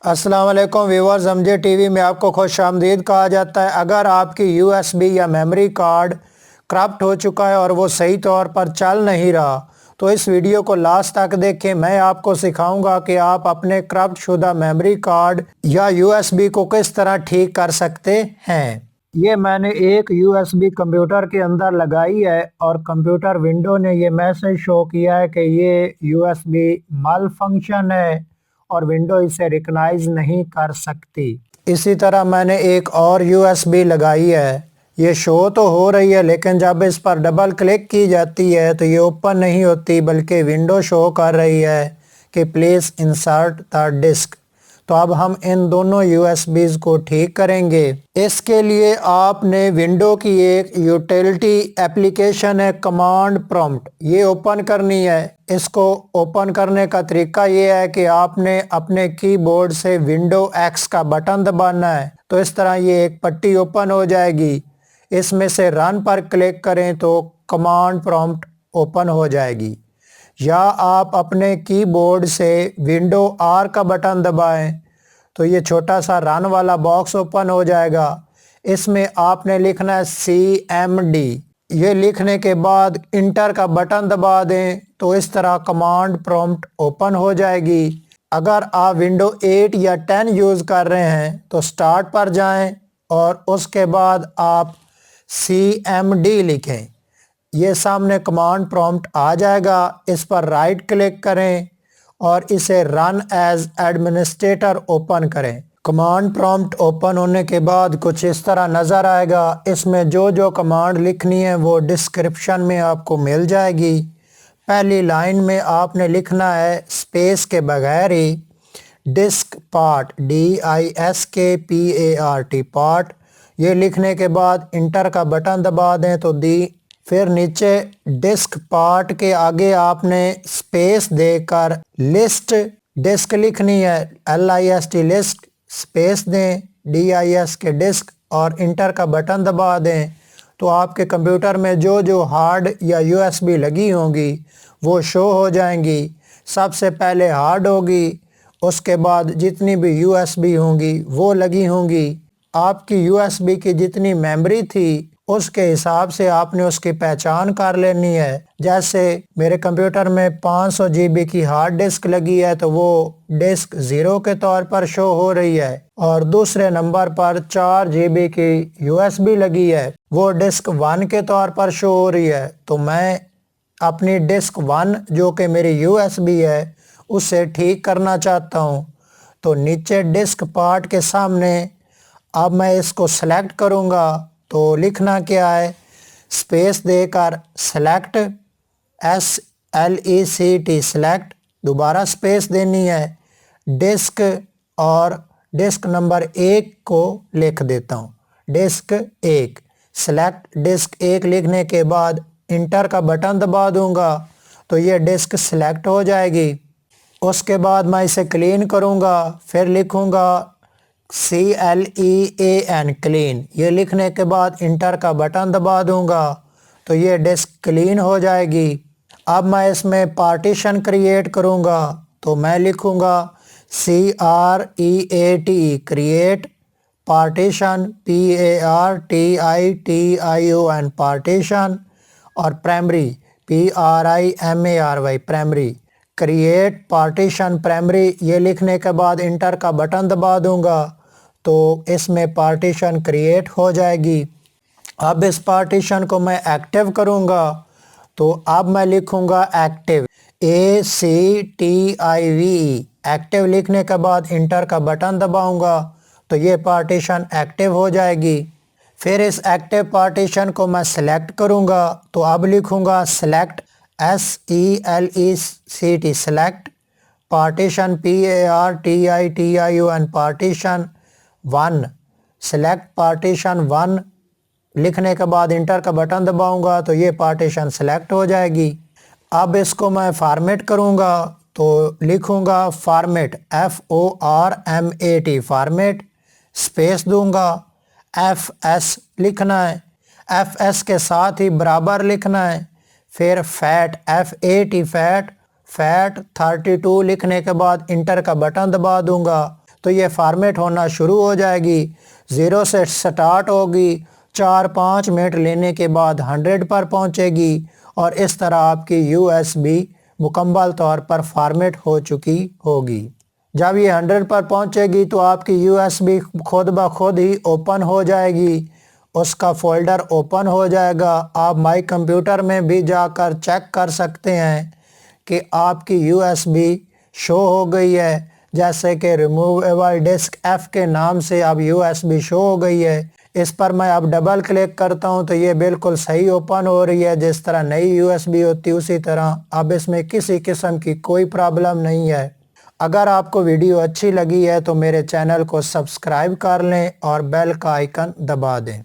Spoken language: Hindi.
अस्सलाम वालेकुम व्यूअर्स, एमजे टीवी में आपको खुशामदीद कहा जाता है। अगर आपकी यूएसबी या मेमोरी कार्ड करप्ट हो चुका है और वो सही तौर पर चल नहीं रहा तो इस वीडियो को लास्ट तक देखें। मैं आपको सिखाऊंगा कि आप अपने करप्ट शुदा मेमोरी कार्ड या यूएसबी को किस तरह ठीक कर सकते हैं। ये मैंने एक यूएसबी कंप्यूटर के अंदर लगाई है और कंप्यूटर विंडो ने ये मैसेज शो किया है कि ये यूएसबी मल फंक्शन है और विंडो इसे रिकॉग्नाइज नहीं कर सकती। इसी तरह मैंने एक और यूएसबी लगाई है, ये शो तो हो रही है लेकिन जब इस पर डबल क्लिक की जाती है तो ये ओपन नहीं होती बल्कि विंडो शो कर रही है कि प्लीज़ इंसर्ट द डिस्क। तो अब हम इन दोनों यूएसबीज को ठीक करेंगे। इसके लिए आपने विंडो की एक यूटिलिटी एप्लीकेशन है कमांड प्रॉम्प्ट, ये ओपन करनी है। इसको ओपन करने का तरीका ये है कि आपने अपने कीबोर्ड से विंडो एक्स का बटन दबाना है। तो इस तरह ये एक पट्टी ओपन हो जाएगी, इसमें से रन पर क्लिक करें तो कमांड प्रॉम्प्ट ओपन हो जाएगी। या आप अपने कीबोर्ड से विंडो आर का बटन दबाएं तो ये छोटा सा रन वाला बॉक्स ओपन हो जाएगा। इसमें आपने लिखना है CMD। ये लिखने के बाद इंटर का बटन दबा दें तो इस तरह कमांड प्रॉम्प्ट ओपन हो जाएगी। अगर आप विंडो 8 या 10 यूज़ कर रहे हैं तो स्टार्ट पर जाएं और उसके बाद आप CMD लिखें। ये सामने कमांड प्रॉम्प्ट आ जाएगा, इस पर राइट क्लिक करें और इसे रन एज एडमिनिस्ट्रेटर ओपन करें। कमांड प्रॉम्प्ट ओपन होने के बाद कुछ इस तरह नज़र आएगा। इसमें जो जो कमांड लिखनी है वो डिस्क्रिप्शन में आपको मिल जाएगी। पहली लाइन में आपने लिखना है स्पेस के बगैर ही डिस्क पार्ट DISKPART पार्ट। ये लिखने के बाद इंटर का बटन दबा दें तो फिर नीचे डिस्क पार्ट के आगे आपने स्पेस देकर लिस्ट डिस्क लिखनी है, LIST लिस्ट, स्पेस दें DIS के डिस्क और इंटर का बटन दबा दें तो आपके कंप्यूटर में जो जो हार्ड या USB लगी होंगी वो शो हो जाएंगी। सबसे पहले हार्ड होगी, उसके बाद जितनी भी USB होंगी वो लगी होंगी। आपकी USB की जितनी मेमोरी थी उसके हिसाब से आपने उसकी पहचान कर लेनी है। जैसे मेरे कंप्यूटर में 500 GB की हार्ड डिस्क लगी है तो वो डिस्क 0 के तौर पर शो हो रही है और दूसरे नंबर पर 4 GB की USB लगी है, वो डिस्क 1 के तौर पर शो हो रही है। तो मैं अपनी डिस्क 1 जो कि मेरी USB है उसे ठीक करना चाहता हूँ। तो नीचे डिस्क पार्ट के सामने अब मैं इसको सेलेक्ट करूँगा तो लिखना क्या है, स्पेस देकर सेलेक्ट SLECT सेलेक्ट, दोबारा स्पेस देनी है, डिस्क और डिस्क नंबर 1 को लिख देता हूँ, डिस्क 1। सेलेक्ट डिस्क 1 लिखने के बाद इंटर का बटन दबा दूंगा तो ये डिस्क सेलेक्ट हो जाएगी। उसके बाद मैं इसे क्लीन करूँगा, फिर लिखूँगा CLEAN क्लीन। ये लिखने के बाद इंटर का बटन दबा दूंगा तो ये डिस्क क्लीन हो जाएगी। अब मैं इसमें पार्टीशन क्रिएट करूंगा तो मैं लिखूंगा CREATE create partition PARTITION partition और primary PRIMARY primary create partition primary. ये लिखने के बाद इंटर का बटन दबा दूंगा तो इसमें पार्टीशन क्रिएट हो जाएगी। अब इस पार्टीशन को मैं एक्टिव करूंगा तो अब मैं लिखूंगा एक्टिव ACTIVE एक्टिव लिखने के बाद इंटर का बटन दबाऊंगा तो ये पार्टीशन एक्टिव हो जाएगी। फिर इस एक्टिव पार्टीशन को मैं सेलेक्ट करूंगा तो अब लिखूंगा select SELECT select partition PARTITION partition 1। Select partition 1 लिखने के बाद इंटर का बटन दबाऊंगा तो ये पार्टीशन सेलेक्ट हो जाएगी। अब इसको मैं फॉर्मेट करूंगा तो लिखूंगा फॉर्मेट FORMAT फॉर्मेट, स्पेस दूंगा, FS लिखना है, FS के साथ ही बराबर लिखना है, फिर फैट FAT फैट 32 लिखने के बाद इंटर का बटन दबा दूंगा तो ये फॉर्मेट होना शुरू हो जाएगी। 0 से स्टार्ट होगी, 4-5 मिनट लेने के बाद 100 पर पहुंचेगी और इस तरह आपकी USB मुकम्मल तौर पर फॉर्मेट हो चुकी होगी। जब ये 100 पर पहुंचेगी तो आपकी USB खुद ब खुद ही ओपन हो जाएगी, उसका फोल्डर ओपन हो जाएगा। आप माई कंप्यूटर में भी जाकर चेक कर सकते हैं कि आपकी USB शो हो गई है, जैसे कि रिमूवेबल डिस्क F के नाम से अब USB शो हो गई है। इस पर मैं अब डबल क्लिक करता हूं तो ये बिल्कुल सही ओपन हो रही है, जिस तरह नई USB होती उसी तरह। अब इसमें किसी किस्म की कोई प्रॉब्लम नहीं है। अगर आपको वीडियो अच्छी लगी है तो मेरे चैनल को सब्सक्राइब कर लें और बेल का आइकन दबा दें।